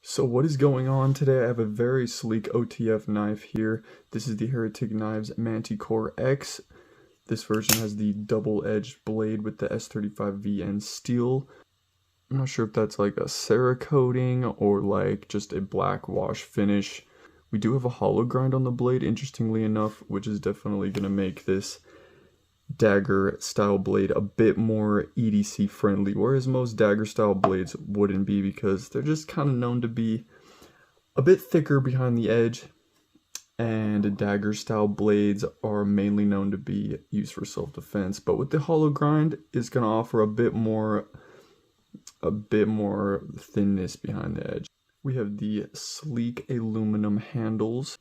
So what is going on today? I have a very sleek OTF knife here. This is the Heretic Knives Manticore X. This version has the double-edged blade with the S35V and steel. I'm not sure if that's like a Cerakoting or like just a black wash finish. We do have a hollow grind on the blade, interestingly enough, which is definitely going to make this dagger style blade a bit more EDC friendly, whereas most dagger style blades wouldn't be because they're just kind of known to be a bit thicker behind the edge, and dagger style blades are mainly known to be used for self-defense. But with the hollow grind, it's going to offer a bit more thinness behind the edge. We have the sleek aluminum handles.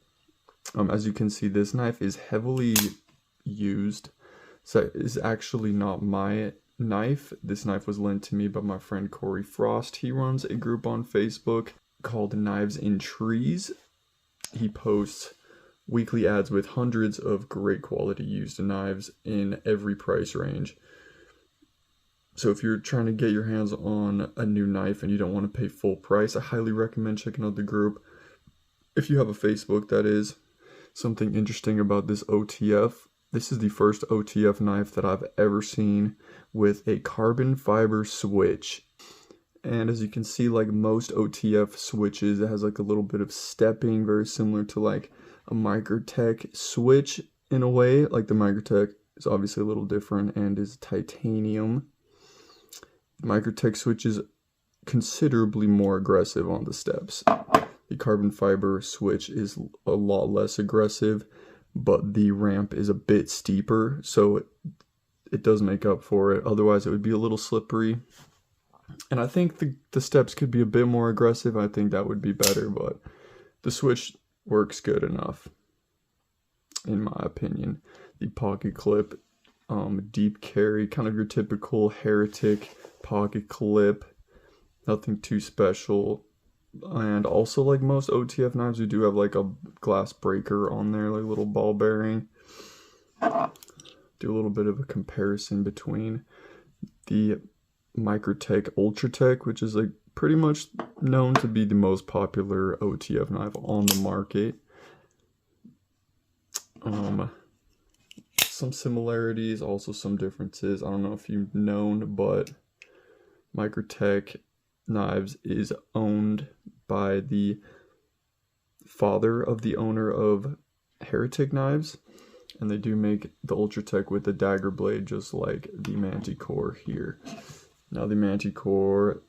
As you can see, this knife is heavily used. So it is actually not my knife. This knife was lent to me by my friend Corey Frost. He runs a group on Facebook called Knives in Trees. He posts weekly ads with hundreds of great quality used knives in every price range. So if you're trying to get your hands on a new knife and you don't want to pay full price, I highly recommend checking out the group. If you have a Facebook, that is. Something interesting about this OTF. This is the first OTF knife that I've ever seen with a carbon fiber switch. And as you can see, like most OTF switches, it has like a little bit of stepping, very similar to like a Microtech switch in a way. Like the Microtech is obviously a little different and is titanium. Microtech switch is considerably more aggressive on the steps. The carbon fiber switch is a lot less aggressive, but the ramp is a bit steeper, so it does make up for it. Otherwise, it would be a little slippery. And I think the steps could be a bit more aggressive. I think that would be better, but the switch works good enough, in my opinion. The pocket clip, deep carry, kind of your typical Heretic pocket clip. Nothing too special. And also, like most OTF knives, we do have like a glass breaker on there, like a little ball bearing. Do a little bit of a comparison between the Microtech Ultratech, which is like pretty much known to be the most popular OTF knife on the market. Some similarities, also some differences. I don't know if you've known, but Microtech Knives is owned by the father of the owner of Heretic Knives, and they do make the Ultratech with the dagger blade just like the Manticore here. Now the Manticore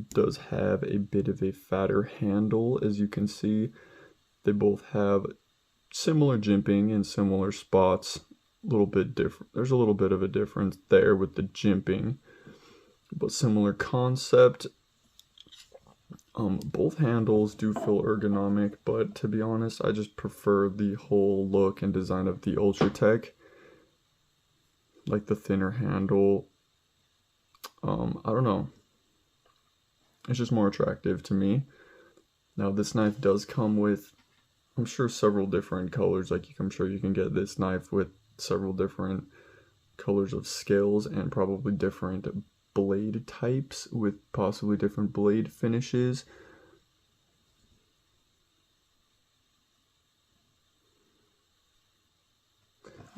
does have a bit of a fatter handle, as you can see. They both have similar jimping in similar spots, a little bit different. There's a little bit of a difference there with the jimping, but similar concept. Both handles do feel ergonomic, but to be honest, I just prefer the whole look and design of the Ultratech. Like the thinner handle. I don't know. It's just more attractive to me. Now this knife does come with, I'm sure, several different colors. Like I'm sure you can get this knife with several different colors of scales and probably different blade types with possibly different blade finishes.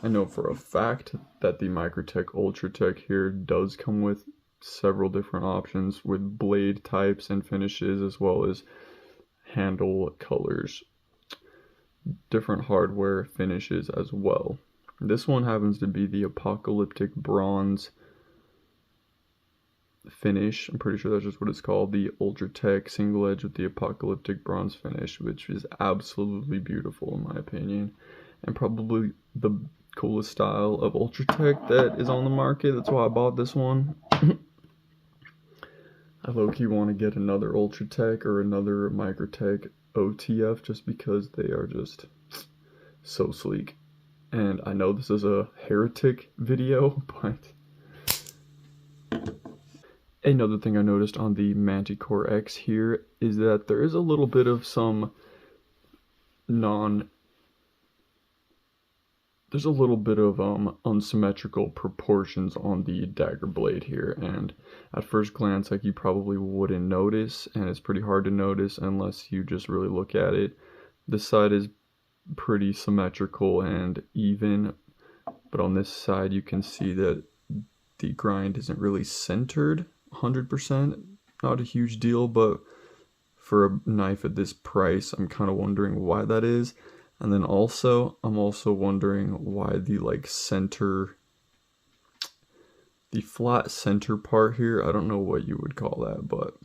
I know for a fact that the Microtech Ultratech here does come with several different options with blade types and finishes, as well as handle colors, different hardware finishes as well. This one happens to be the apocalyptic bronze finish. I'm pretty sure that's just what it's called, the Ultratech single edge with the apocalyptic bronze finish, which is absolutely beautiful in my opinion, and probably the coolest style of Ultratech that is on the market. That's why I bought this one. I low-key want to get another Ultratech or another Microtech OTF just because they are just so sleek. And I know this is a Heretic video, but another thing I noticed on the Manticore X here is that there is a little bit of some there's a little bit of unsymmetrical proportions on the dagger blade here, and at first glance, like, you probably wouldn't notice, and it's pretty hard to notice unless you just really look at it. This side is pretty symmetrical and even, but on this side you can see that the grind isn't really centered 100%. Not a huge deal, but for a knife at this price, I'm kind of wondering why that is. And then also, I'm also wondering why the the flat center part here, I don't know what you would call that, but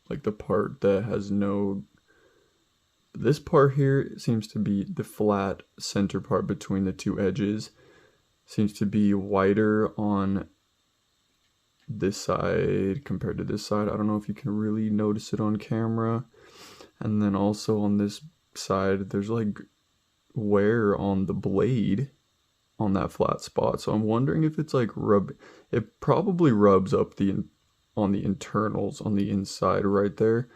like the part that has no, this part here seems to be the flat center part between the two edges, seems to be wider on this side compared to this side. I don't know if you can really notice it on camera. And then also on this side, there's like wear on the blade on that flat spot. So I'm wondering if it's like it probably rubs up on the internals on the inside right there,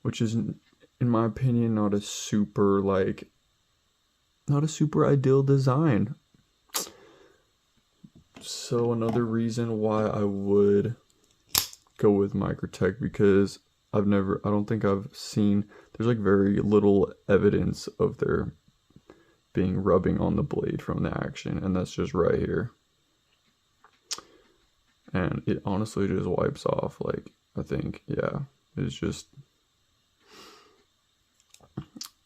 which is, in my opinion, not a super ideal design. So another reason why I would go with Microtech, because I don't think I've seen, there's like very little evidence of there being rubbing on the blade from the action, and that's just right here. And it honestly just wipes off, like, I think, yeah, it's just,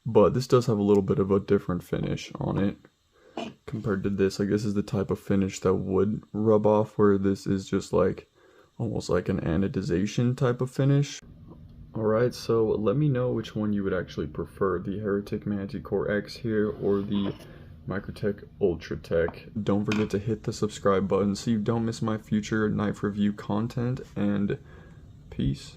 but this does have a little bit of a different finish on it compared to this. Like, this is the type of finish that would rub off, where this is just like almost like an anodization type of finish. Alright, so let me know which one you would actually prefer, the Heretic Manticore X here or the Microtech Ultratech. Don't forget to hit the subscribe button so you don't miss my future knife review content, and peace.